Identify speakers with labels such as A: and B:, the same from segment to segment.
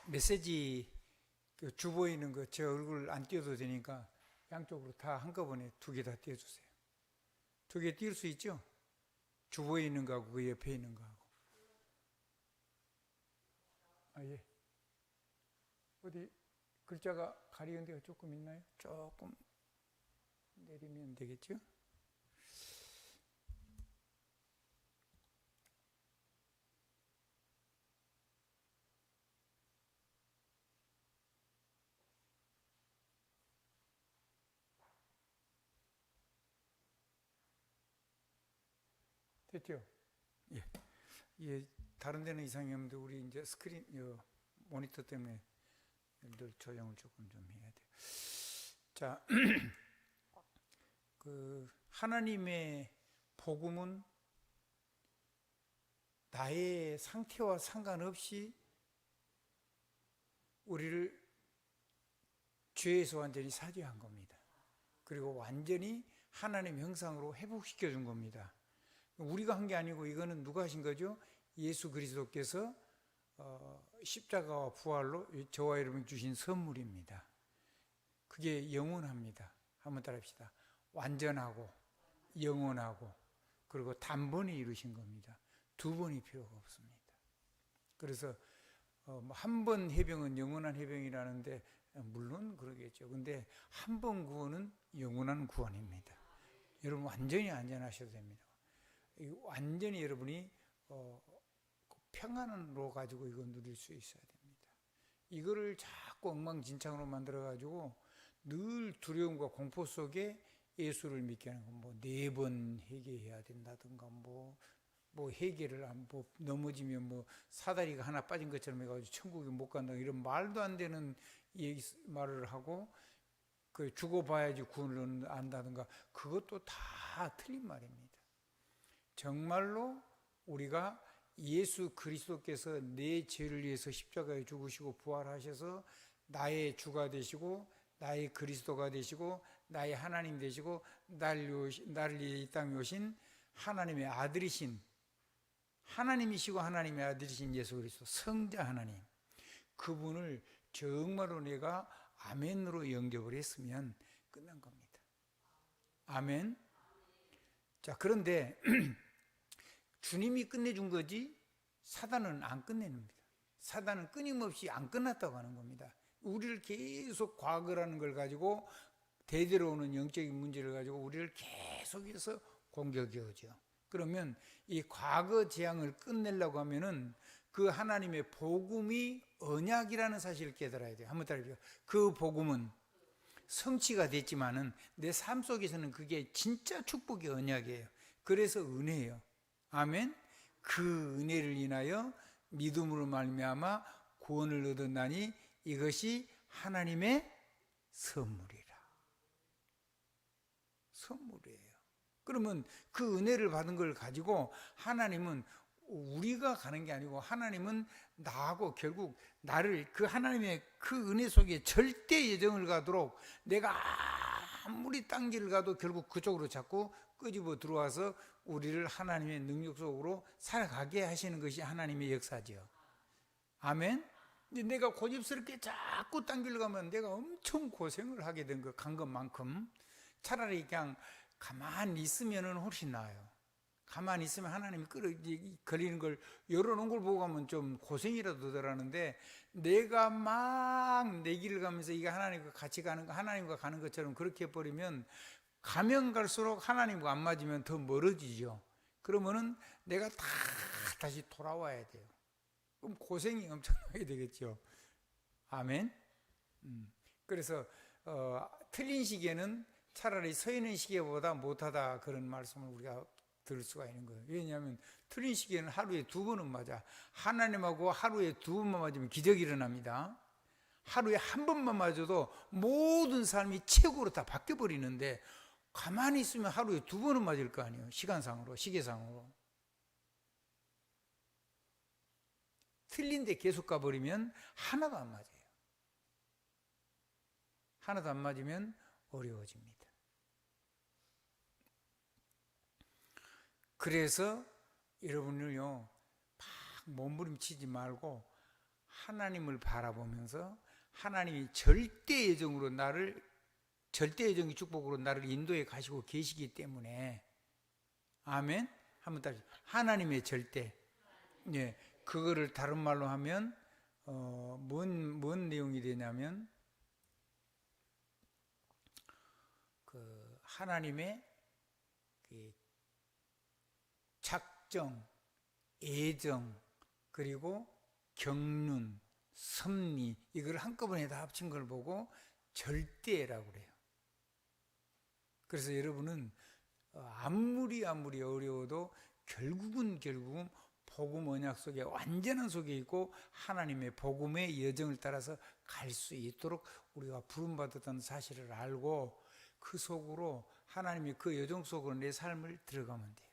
A: 메시지 그 주보에 있는 거 제 얼굴 안 띄워도 되니까 양쪽으로 다 한꺼번에 두 개 다 띄워주세요. 두 개 띄울 수 있죠? 주보에 있는 거하고 그 옆에 있는 거하고. 아, 예. 어디 글자가 가리는 데가 조금 있나요? 조금 내리면 되겠죠? 됐죠? 예. 예. 다른 데는 이상이 없는데 우리 이제 스크린 모니터 때문에 늘 조정을 조금 좀 해야 돼요. 자, 그 하나님의 복음은 나의 상태와 상관없이 우리를 죄에서 완전히 사죄한 겁니다. 그리고 완전히 하나님 형상으로 회복시켜 준 겁니다. 우리가 한 게 아니고 이거는 누가 하신 거죠? 예수 그리스도께서 십자가와 부활로 저와 여러분 주신 선물입니다. 그게 영원합니다. 한번 따라합시다. 완전하고 영원하고 그리고 단번에 이루신 겁니다. 두 번이 필요가 없습니다. 그래서 한 번 해병은 영원한 해병이라는데 물론 그러겠죠. 근데 한 번 구원은 영원한 구원입니다. 여러분 완전히 안전하셔도 됩니다. 완전히 여러분이 평안으로 가지고 이거 누릴 수 있어야 됩니다. 이거를 자꾸 엉망진창으로 만들어 가지고 늘 두려움과 공포 속에 예수를 믿게 하는 건 뭐 4번 회개해야 된다든가 뭐 회개를 뭐 넘어지면 뭐 사다리가 하나 빠진 것처럼 해가지고 천국에 못 간다 이런 말도 안 되는 말을 하고 그 죽어봐야지 구원을 안다든가 그것도 다 틀린 말입니다. 정말로 우리가 예수 그리스도께서 내 죄를 위해서 십자가에 죽으시고 부활하셔서 나의 주가 되시고 나의 그리스도가 되시고 나의 하나님 되시고 나를 위해 이 땅에 오신 하나님의 아들이신 하나님이시고 하나님의 아들이신 예수 그리스도 성자 하나님 그분을 정말로 내가 아멘으로 영접을 했으면 끝난 겁니다. 아멘. 자, 그런데 주님이 끝내준 거지 사단은 안 끝내줍니다. 사단은 끊임없이 안 끝났다고 하는 겁니다. 우리를 계속 과거라는 걸 가지고 대대로 오는 영적인 문제를 가지고 우리를 계속해서 공격해 오죠. 그러면 이 과거 재앙을 끝내려고 하면은 그 하나님의 복음이 언약이라는 사실을 깨달아야 돼요. 한번 따라해보세요. 그 복음은 성취가 됐지만은 내 삶 속에서는 그게 진짜 축복의 언약이에요. 그래서 은혜예요. 아멘. 그 은혜를 인하여 믿음으로 말미암아 구원을 얻었나니 이것이 하나님의 선물이라. 선물이에요. 그러면 그 은혜를 받은 걸 가지고 하나님은 우리가 가는 게 아니고 하나님은 나하고 결국 나를 그 하나님의 그 은혜 속에 절대 예정을 가도록 내가 아무리 딴 길을 가도 결국 그쪽으로 자꾸 끄집어 들어와서 우리를 하나님의 능력 속으로 살아가게 하시는 것이 하나님의 역사죠. 아멘. 근데 내가 고집스럽게 자꾸 딴 길로 가면 내가 엄청 고생을 하게 간 것만큼 차라리 그냥 가만히 있으면 훨씬 나아요. 가만히 있으면 하나님이 걸리는 걸 열어놓은 걸 보고 가면 좀 고생이라도 덜하는데 내가 막 내 길을 가면서 이게 하나님과 같이 가는 거 하나님과 가는 것처럼 그렇게 해버리면 가면 갈수록 하나님과 안 맞으면 더 멀어지죠. 그러면은 내가 다시 돌아와야 돼요. 그럼 고생이 엄청나게 되겠죠. 아멘. 그래서 틀린 시계는 차라리 서 있는 시계보다 못하다 그런 말씀을 우리가 들을 수가 있는 거예요. 왜냐하면 틀린 시계는 하루에 2번은 맞아. 하나님하고 하루에 2번만 맞으면 기적이 일어납니다. 하루에 한 번만 맞아도 모든 삶이 최고로 다 바뀌어버리는데 가만히 있으면 하루에 2번은 맞을 거 아니에요. 시간상으로, 시계상으로. 틀린데 계속 가버리면 하나도 안 맞아요. 하나도 안 맞으면 어려워집니다. 그래서 여러분을요 막 몸부림치지 말고 하나님을 바라보면서 하나님이 절대 예정으로 절대 예정의 축복으로 나를 인도해 가시고 계시기 때문에, 아멘. 한번 따라 하나님의 절대. 예, 그거를 다른 말로 하면 뭔 내용이 되냐면 그 하나님의 그 작정, 애정, 그리고 경륜, 섭리, 이걸 한꺼번에 다 합친 걸 보고 절대라고 그래요. 그래서 여러분은 아무리 어려워도 결국은 복음 언약 속에, 완전한 속에 있고 하나님의 복음의 여정을 따라서 갈 수 있도록 우리가 부름받았다는 사실을 알고 그 속으로, 하나님이 그 여정 속으로 내 삶을 들어가면 돼요.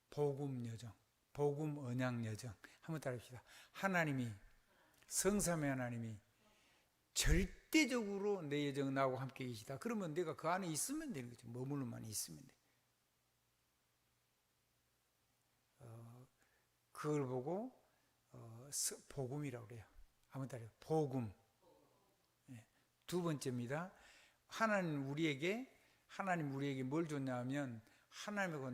A: 복음 여정, 복음 언약 여정. 한번 따라합시다. 하나님이, 성삼의 하나님이 절대적으로 내 여정 나하고 함께 계시다. 그러면 내가 그 안에 있으면 되는 거죠. 머물러만 있으면 돼. 그걸 보고 복음이라고 그래요. 한번 따라해요. 복음. 네. 두 번째입니다. 하나님 우리에게 뭘 줬냐 하면, 하나님하고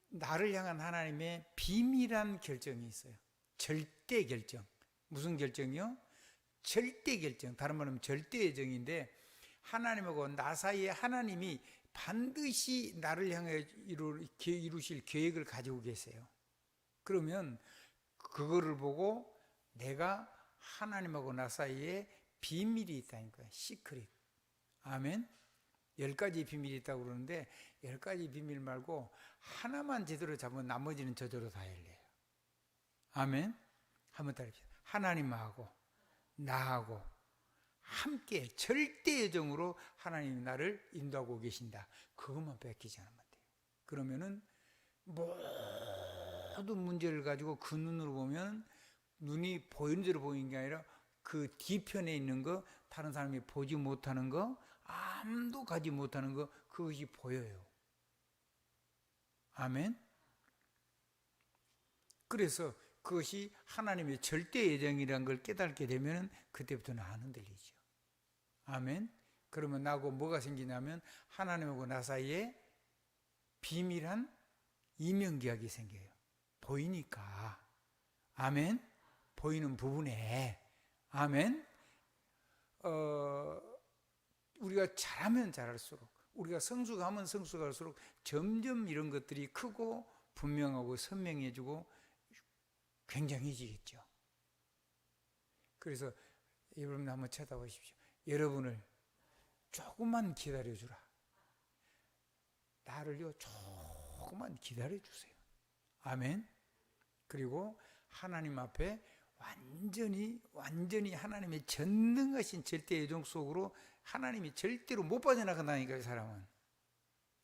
A: 나를 향한 하나님의 비밀한 결정이 있어요. 절대 결정. 무슨 결정이요? 절대 결정. 다른 말로 하면 절대 예정인데, 하나님하고 나 사이에 하나님이 반드시 나를 향해 이루실 계획을 가지고 계세요. 그러면 그거를 보고 내가 하나님하고 나 사이에 비밀이 있다니까요. 시크릿. 아멘. 10가지 비밀이 있다고 그러는데 10가지 비밀 말고 하나만 제대로 잡으면 나머지는 저절로 다 열려요. 아멘. 한번 따라합시다. 하나님하고 나하고 함께 절대 예정으로 하나님이 나를 인도하고 계신다. 그것만 뺏기지 않으면 돼요. 그러면은 모든 문제를 가지고 그 눈으로 보면, 눈이 보이는 대로 보이는 게 아니라 그 뒤편에 있는 거, 다른 사람이 보지 못하는 거, 아무도 가지 못하는 거, 그것이 보여요. 아멘. 그래서 그것이 하나님의 절대 예정이라는 걸 깨닫게 되면 그때부터는 안 흔들리죠. 아멘. 그러면 나하고 뭐가 생기냐면, 하나님하고 나 사이에 비밀한 이면계약이 생겨요. 보이니까. 아멘. 보이는 부분에. 아멘. 우리가 잘하면 잘할수록, 우리가 성숙하면 성숙할수록 점점 이런 것들이 크고 분명하고 선명해지고 굉장해지겠죠. 그래서 여러분 한번 쳐다보십시오. 여러분을 조금만 기다려주라. 나를요 조금만 기다려주세요. 아멘. 그리고 하나님 앞에 완전히 하나님의 전능하신 절대 예정 속으로, 하나님이 절대로 못 빠져나간다니까요, 사람은.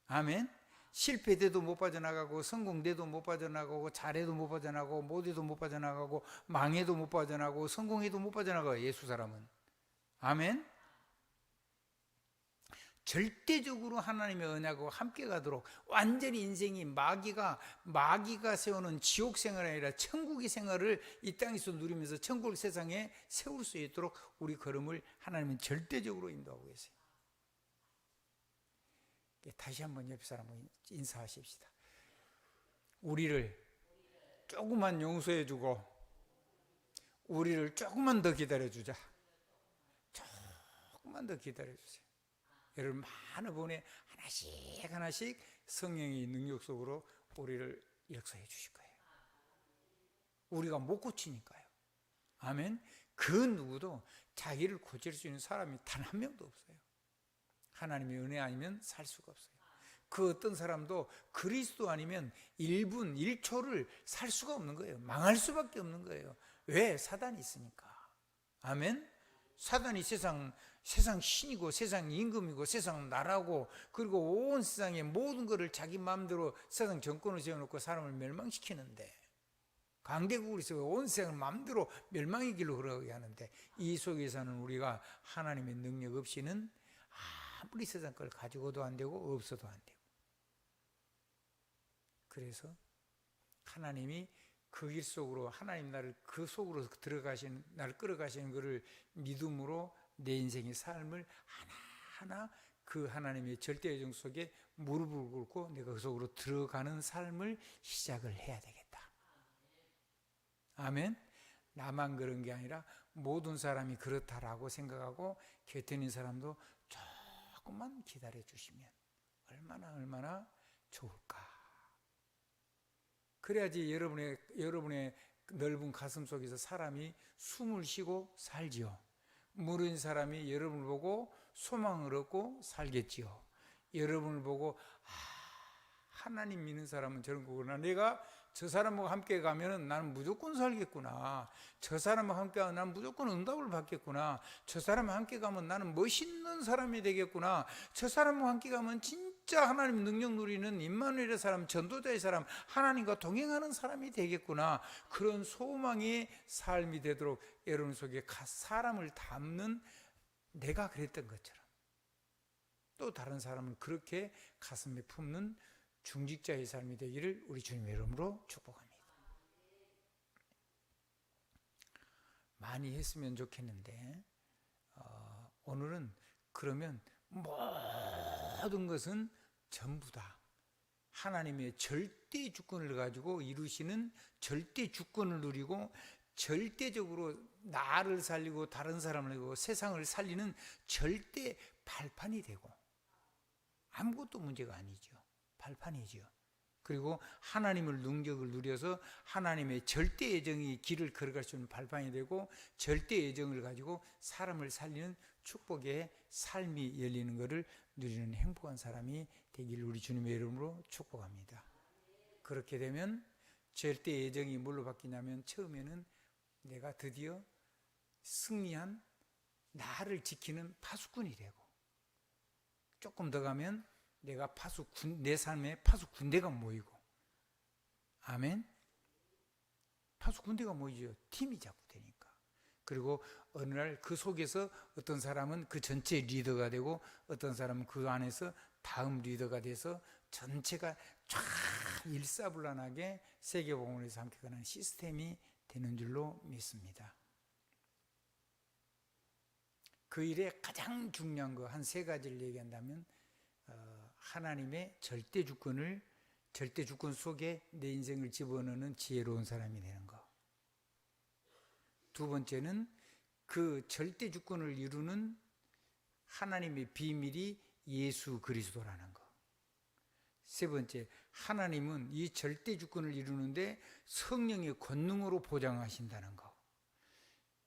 A: 아멘. 실패돼도 못 빠져나가고, 성공돼도 못 빠져나가고, 잘해도 못 빠져나가고, 못해도 못 빠져나가고, 망해도 못 빠져나가고, 성공해도 못 빠져나가요, 예수 사람은. 아멘. 절대적으로 하나님의 언약과 함께 가도록, 완전히 인생이 마귀가 세우는 지옥 생활이 아니라 천국의 생활을 이 땅에서 누리면서 천국 세상에 세울 수 있도록 우리 걸음을 하나님은 절대적으로 인도하고 계세요. 다시 한번 옆 사람과 인사하십시다. 우리를 조금만 용서해주고 우리를 조금만 더 기다려주자. 조금만 더 기다려주세요. 여러분, 많은 분에 하나씩 성령의 능력 속으로 우리를 역사해 주실 거예요. 우리가 못 고치니까요. 아멘. 그 누구도 자기를 고칠 수 있는 사람이 단 한 명도 없어요. 하나님의 은혜 아니면 살 수가 없어요. 그 어떤 사람도 그리스도 아니면 1분 1초를 살 수가 없는 거예요. 망할 수밖에 없는 거예요. 왜? 사단이 있으니까. 아멘. 사단이 세상 신이고, 세상 임금이고, 세상 나라고, 그리고 온 세상의 모든 것을 자기 마음대로 세상 정권을 세워놓고 사람을 멸망시키는데, 강대국으로 세워 온 세상을 마음대로 멸망의 길로 걸어가게 하는데, 이 속에서는 우리가 하나님의 능력 없이는 아무리 세상 걸 가지고도 안 되고 없어도 안 되고. 그래서 하나님이 그 길 속으로 하나님 나를 그 속으로 들어가시는, 나를 끌어가시는 것을 믿음으로 내 인생의 삶을 하나하나 그 하나님의 절대 예정 속에 무릎을 꿇고 내가 그 속으로 들어가는 삶을 시작을 해야 되겠다. 아멘. 나만 그런 게 아니라 모든 사람이 그렇다라고 생각하고 곁에 있는 사람도 조금만 기다려 주시면 얼마나 좋을까. 그래야지 여러분의 넓은 가슴 속에서 사람이 숨을 쉬고 살지요. 모르는 사람이 여러분을 보고 소망을 얻고 살겠지요. 여러분을 보고 하나님 믿는 사람은 저런 거구나. 내가 저 사람과 함께 가면은 나는 무조건 살겠구나. 저 사람과 함께 가면 나는 무조건 응답을 받겠구나. 저 사람과 함께 가면 나는 멋있는 사람이 되겠구나. 저 사람과 함께 가면 진짜 하나님 능력 누리는 임마누엘의 사람, 전도자의 사람, 하나님과 동행하는 사람이 되겠구나. 그런 소망의 삶이 되도록 여러분 속에 사람을 담는, 내가 그랬던 것처럼 또 다른 사람을 그렇게 가슴에 품는 중직자의 삶이 되기를 우리 주님의 이름으로 축복합니다. 많이 했으면 좋겠는데 오늘은 그러면 모든 것은 전부 다 하나님의 절대 주권을 가지고 이루시는 절대 주권을 누리고 절대적으로 나를 살리고 다른 사람을 살리고 세상을 살리는 절대 발판이 되고 아무것도 문제가 아니죠. 발판이죠. 그리고 하나님을 능력을 누려서 하나님의 절대 예정이 길을 걸어갈 수 있는 발판이 되고 절대 예정을 가지고 사람을 살리는 축복의 삶이 열리는 것을 누리는 행복한 사람이 되기를 우리 주님의 이름으로 축복합니다. 그렇게 되면 절대 예정이 뭘로 바뀌냐면 처음에는 내가 드디어 승리한 나를 지키는 파수꾼이 되고 조금 더 가면 내가 내 삶에 파수 군대가 모이고, 아멘. 파수 군대가 모이죠. 팀이 자꾸 되니까. 그리고 어느 날 그 속에서 어떤 사람은 그 전체 리더가 되고 어떤 사람은 그 안에서 다음 리더가 돼서 전체가 쫙 일사불란하게 세계복음에서 함께 가는 시스템이 되는 줄로 믿습니다. 그 일에 가장 중요한 거 한 3가지를 얘기한다면 하나님의 절대 주권 속에 내 인생을 집어넣는 지혜로운 사람이 되는 거. 2번째는 그 절대 주권을 이루는 하나님의 비밀이 예수 그리스도라는 거. 3번째, 하나님은 이 절대 주권을 이루는데 성령의 권능으로 보장하신다는 거.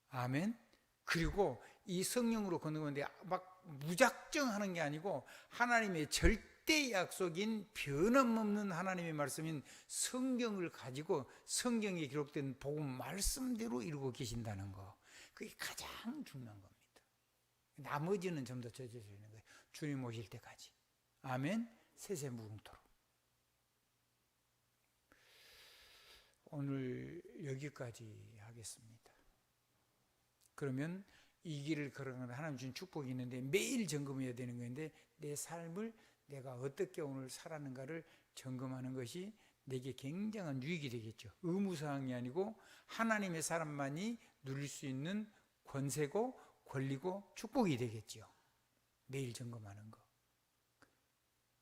A: 아멘. 그리고 이 성령으로 권능하는데 막 무작정 하는 게 아니고 하나님의 절대 약속인 변함없는 하나님의 말씀인 성경을 가지고 성경에 기록된 복음 말씀대로 이루고 계신다는 거. 그게 가장 중요한 겁니다. 나머지는 좀 더 젖어져 있는 거예요. 주님 오실 때까지. 아멘. 세세무궁토록. 오늘 여기까지 하겠습니다. 그러면 이 길을 걸어가는 하나님 주신 축복이 있는데 매일 점검해야 되는 건데 내 삶을 내가 어떻게 오늘 살았는가를 점검하는 것이 내게 굉장한 유익이 되겠죠. 의무사항이 아니고 하나님의 사람만이 누릴 수 있는 권세고 권리고 축복이 되겠죠. 매일 점검하는 거.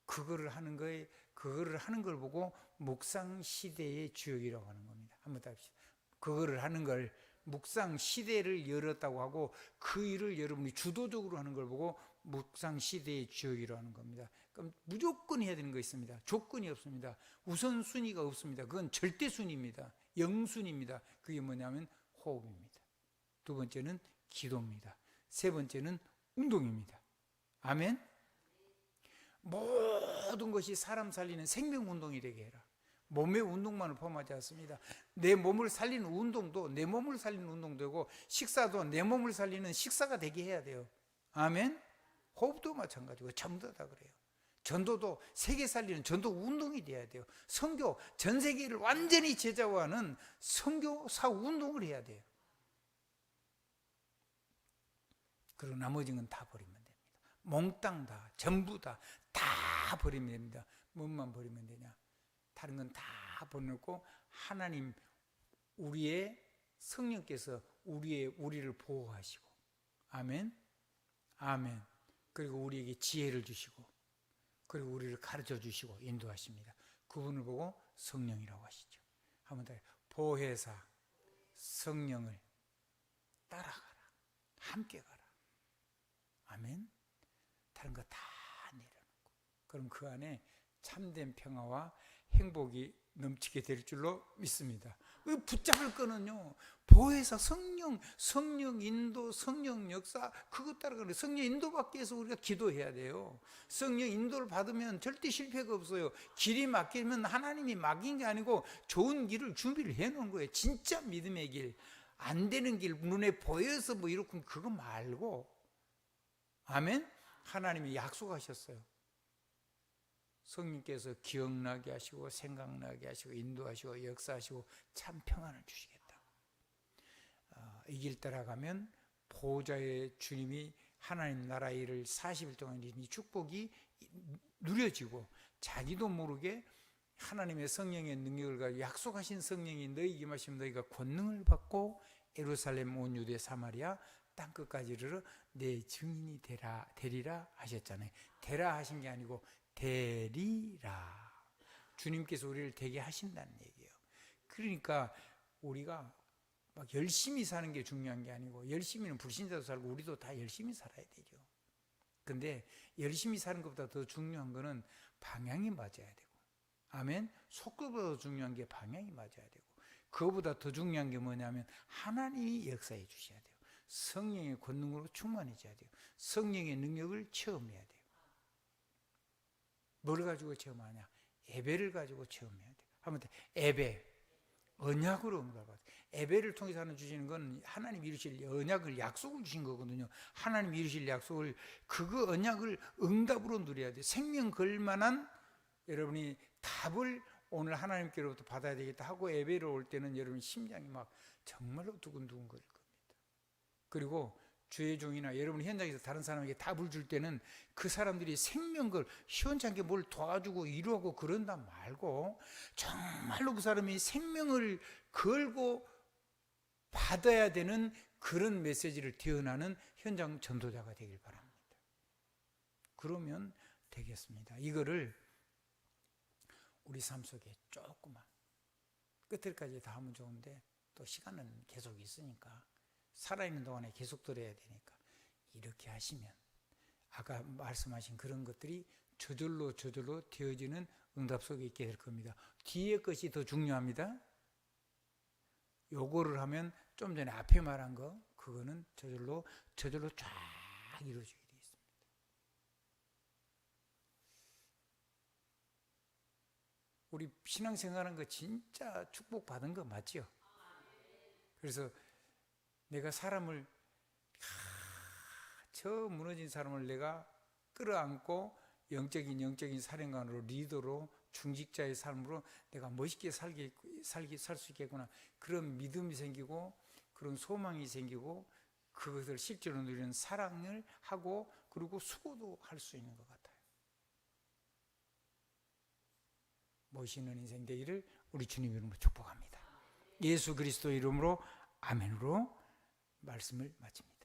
A: 그거를 하는 걸 보고 묵상 시대의 주역이라고 하는 겁니다. 한번 답시다. 그거를 하는 걸 묵상 시대를 열었다고 하고 그 일을 여러분이 주도적으로 하는 걸 보고 묵상 시대의 주역이라고 하는 겁니다. 그럼 무조건 해야 되는 거 있습니다. 조건이 없습니다. 우선순위가 없습니다. 그건 절대순위입니다. 영순위입니다. 그게 뭐냐면 호흡입니다. 2번째는 기도입니다. 3번째는 운동입니다. 아멘. 모든 것이 사람 살리는 생명운동이 되게 해라. 몸의 운동만을 포함하지 않습니다. 내 몸을 살리는 운동도 내 몸을 살리는 운동되고 식사도 내 몸을 살리는 식사가 되게 해야 돼요. 아멘. 호흡도 마찬가지고 전부 다 그래요. 전도도 세계 살리는 전도 운동이 돼야 돼요. 선교, 전 세계를 완전히 제자화하는 선교사 운동을 해야 돼요. 그리고 나머지는 다 버리면 됩니다. 몽땅 다, 전부 다 버리면 됩니다. 뭐만 버리면 되냐? 다른 건 다 버려놓고 하나님 우리의 성령께서 우리를 보호하시고, 아멘, 아멘. 그리고 우리에게 지혜를 주시고, 그리고 우리를 가르쳐 주시고 인도하십니다. 그분을 보고 성령이라고 하시죠. 한번 더, 보혜사 성령을 따라가라, 함께 가라. 아멘. 다른 거 다 내려놓고, 그럼 그 안에 참된 평화와 행복이 넘치게 될 줄로 믿습니다. 붙잡을 거는요, 보혜사 성령 인도, 성령 역사, 그것 따라가는 성령 인도 받기 위해서 우리가 기도해야 돼요. 성령 인도를 받으면 절대 실패가 없어요. 길이 막히면 하나님이 막힌 게 아니고 좋은 길을 준비를 해 놓은 거예요. 진짜 믿음의 길, 안 되는 길 눈에 보여서 뭐 이렇게 그거 말고, 아멘. 하나님이 약속하셨어요. 성령께서 기억나게 하시고 생각나게 하시고 인도하시고 역사하시고 참 평안을 주시겠다. 이 길 따라가면 보호자의 주님이 하나님 나라 일을 40일 동안 이 축복이 누려지고, 자기도 모르게 하나님의 성령의 능력을 가지고 약속하신 성령이 너희에게 임하시면 너희가 권능을 받고 예루살렘 온 유대 사마리아 땅끝까지 이르러 내 증인이 되리라 하셨잖아요. 되라 하신 게 아니고 되리라. 주님께서 우리를 되게 하신다는 얘기예요. 그러니까 우리가 막 열심히 사는 게 중요한 게 아니고, 열심히는 불신자도 살고 우리도 다 열심히 살아야 되죠. 근데 열심히 사는 것보다 더 중요한 거는 방향이 맞아야 되고, 아멘. 속도보다 더 중요한 게 방향이 맞아야 되고, 그거보다 더 중요한 게 뭐냐면 하나님이 역사해 주셔야 돼요. 성령의 권능으로 충만해져야 돼요. 성령의 능력을 체험해야 돼요. 뭘 가지고 체험하냐? 예배를 가지고 체험해야 돼요. 한번 더, 예배, 언약으로 응답받아요. 예배를 통해서 하는 주시는 건 하나님 이루실 언약을, 약속을 주신 거거든요. 하나님 이루실 약속을, 그거 언약을 응답으로 누려야 돼요. 생명 걸만한 여러분이 답을 오늘 하나님께로부터 받아야 되겠다 하고 예배를 올 때는 여러분 심장이 막 정말로 두근두근 거릴 겁니다. 그리고 주의 종이나 여러분 현장에서 다른 사람에게 답을 줄 때는 그 사람들이 생명걸 시원찮게 뭘 도와주고 이루고 그런다 말고, 정말로 그 사람이 생명을 걸고 받아야 되는 그런 메시지를 태어나는 현장 전도자가 되길 바랍니다. 그러면 되겠습니다. 이거를 우리 삶 속에 조금만 끝을까지 다 하면 좋은데, 또 시간은 계속 있으니까 살아있는 동안에 계속 들어야 되니까, 이렇게 하시면 아까 말씀하신 그런 것들이 저절로 되어지는 응답 속에 있게 될 겁니다. 뒤에 것이 더 중요합니다. 요거를 하면 좀 전에 앞에 말한 거, 그거는 저절로 쫙 이루어지게 되어 있습니다. 우리 신앙생활하는 거 진짜 축복받은 거 맞죠? 그래서 내가 사람을, 저 무너진 사람을 내가 끌어안고 영적인 사령관으로, 리더로, 중직자의 삶으로 내가 멋있게 살 수 있겠구나, 그런 믿음이 생기고 그런 소망이 생기고 그것을 실제로 누리는 사랑을 하고, 그리고 수고도 할 수 있는 것 같아요. 멋있는 인생 되기를 우리 주님 이름으로 축복합니다. 예수 그리스도 이름으로 아멘으로 말씀을 마칩니다.